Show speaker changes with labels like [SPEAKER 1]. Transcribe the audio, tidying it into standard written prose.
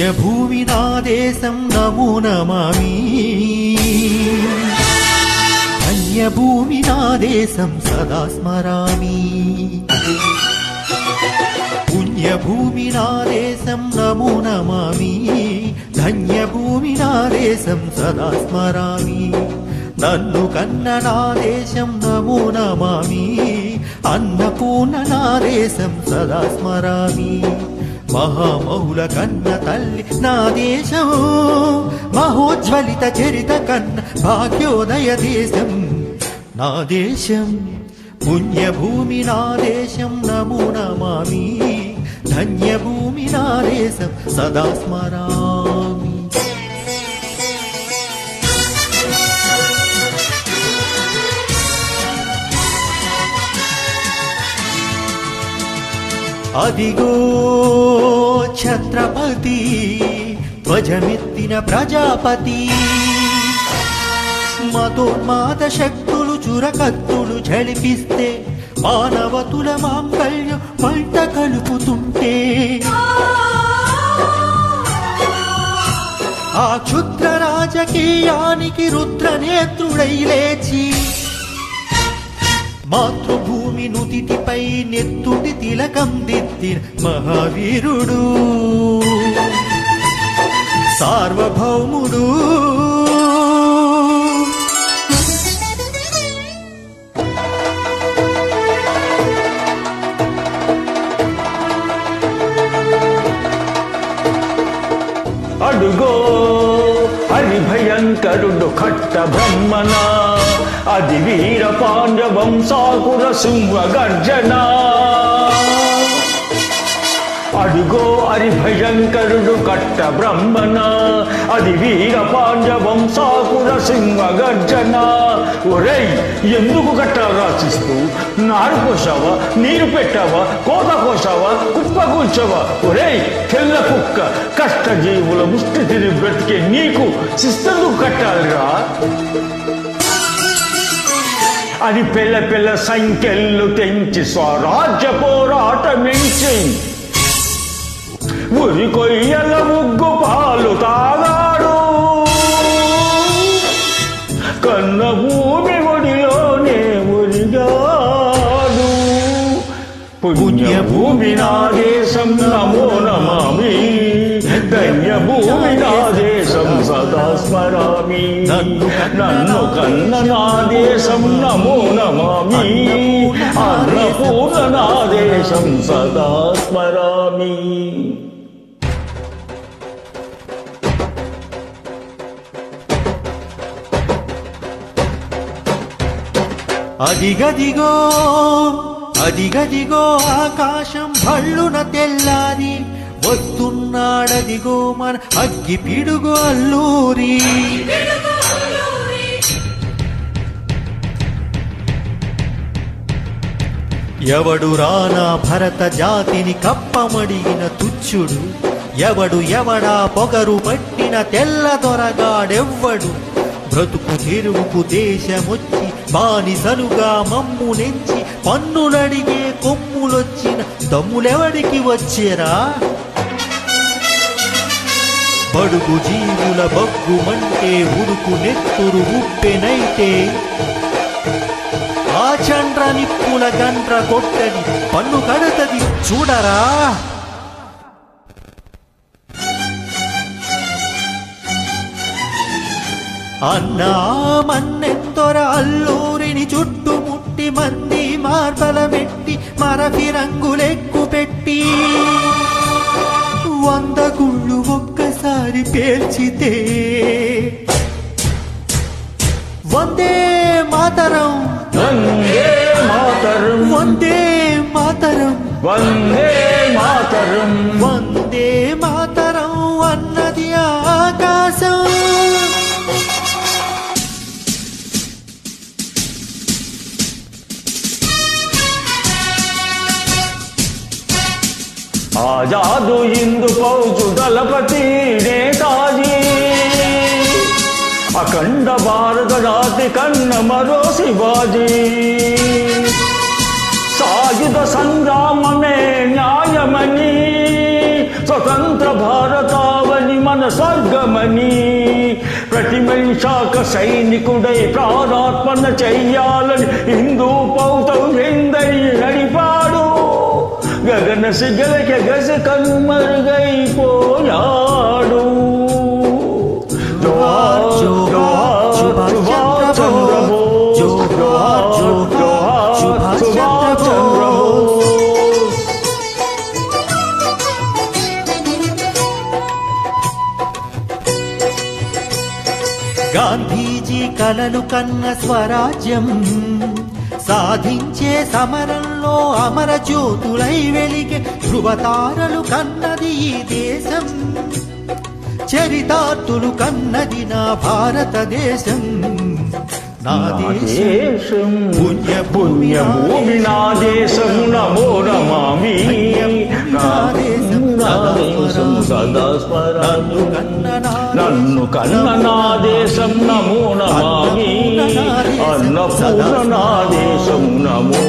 [SPEAKER 1] పుణ్యభూమి నా దేశం నమో నమామి. ధన్యభూమి నా దేశం సదా స్మరామి. పుణ్యభూమి నా దేశం నమో నమామి. ధన్యభూమి నా దేశం సదా స్మరామి. నన్ను కన్న నా దేశం నమో నమామి. అన్నపూర్ణ నా దేశం సదా స్మరామి. మహామౌల కన్న తల్లి నా దేశం. మహోజ్వలిత చరిత కన్న భాగ్యోదయ దేశం నా దేశం. పుణ్యభూమి నా దేశం నమో నమామి. ధన్యభూమి నా దేశం సదా స్మరామి. అదిగో ఛత్రపతి ధ్వజమెత్తిన ప్రజాపతి. మతోన్మాద శక్తులు చురకత్తులు ఝళిపిస్తే మానవతుల మాంగళ్యం మంట కలుపుతుంటే ఆ క్షుద్ర రాజకీయానికి రుద్రనేత్రుడై లేచి మాతృభూమి నుదిటిపై నెత్తుటి తిలకం దిద్దిన మహావీరుడు సార్వభౌముడు.
[SPEAKER 2] అడుగో హరి భయంకరుడు ఖట్ట బ్రహ్మణ. అది వీర పాండ్య వంశాకుర సింహ గర్జన. అడుగో హరి భయంకరుడు కట్ట బ్రహ్మణ. అది వీర పాండ్య వంశాకుర సింహ గర్జన. ఒరేయ్, ఎందుకు కట్టాలు రాసిస్తూ నారు కోసావా, నీరు పెట్టావా, కోత కోసావా, కుప్ప కూర్చావా? ఒరేయ్ తెల్ల కుక్క, కష్టజీవుల ముష్టి తిని బ్రతికే నీకు శిస్తెందుకు కట్టాలిరా అని పిల్ల పిల్ల సంఖ్యలు తెంచి స్వరాజ్య పోరాటమించి ఉరి కొయ్యల ముగ్గు పాలు తాగాడు. కన్న భూమి ఒడిలోనే ఉరిగాడు. పుణ్యభూమి నా దేశం నమో నమామి. ధన్యభూమి నా దేశం సదా స్మరామి. నన్ను కన్న నా దేశం నమో నమామి. అన్నపూర్ణ నా దేశం సదా స్మరామి.
[SPEAKER 1] అదిగదిగో అదిగదిగో ఆకాశం భళ్ళున తెల్లారి వస్తున్నాడదిగో మన అగ్గి పిడుగు అల్లూరి. ఎవడు రానా భరత జాతిని కప్పమడిగిన తుచ్చుడు. ఎవడు ఎవడా పొగరు పట్టిన తెల్ల దొరగాడెవ్వడు. బ్రతుకు తెరువుకు దేశమొచ్చి బానిసలుగా మమ్ము నెంచి పన్నులడిగే కొమ్ములొచ్చిన దమ్ములెవడికి వచ్చేరా? బడుగు జీవుల బగ్గుమంటే ఉడుకు నెత్తురు ఉప్పెనైతే ఆ చండ్ర నిప్పుల గండ్ర కొట్టది పన్ను కడతది చూడరా. అన్నా మన్నెత్తొర అల్లూరిని చుట్టుముట్టి మంది మార్బల పెట్టి మరఫి రంగులెక్కు పెట్టి 100 గుళ్ళు ఒక్కసారి పేల్చితే వందే మాతరం
[SPEAKER 2] వందే మాతరం
[SPEAKER 1] వందే మాతరం
[SPEAKER 2] వందే మాతరం
[SPEAKER 1] వందే మాతరం అన్నది ఆకాశం.
[SPEAKER 2] ఆజాదు హిందూ ఫౌజు దళపతి నేతాజీ. అఖండ భారత జాతి కన్న మరో శివాజీ. సాయుధ సంగ్రామమే న్యాయమని స్వతంత్ర భారతావని మన స్వర్గమని ప్రతి మనిషాక సైనికుడై ప్రాణార్పణ చెయ్యాలని హిందూ పౌతౌందరి నడిపాడు గగన సిగలకి గజ కనుమరుగైపోయాడు జోహార్ జోహార్ సుభాష్ చంద్ర బోస్ జోహార్ జోహార్ సుభాష్ చంద్ర బోస్
[SPEAKER 1] గాంధీజీ కలలు కన్న స్వరాజ్యం సాధించే సమరంలో అమర జ్యోతులై వెలిగే ధృవతారలు కన్నది ఈ దేశం చరితార్థులు కన్నది నా భారతదేశం నా దేశం
[SPEAKER 2] పుణ్యభూమి నా దేశం నమో నమామి నా దేశం సదా స్మరామి నన్ను కన్న నా దేశం నమో నమామి అన్నపూర్ణ నా దేశం నమో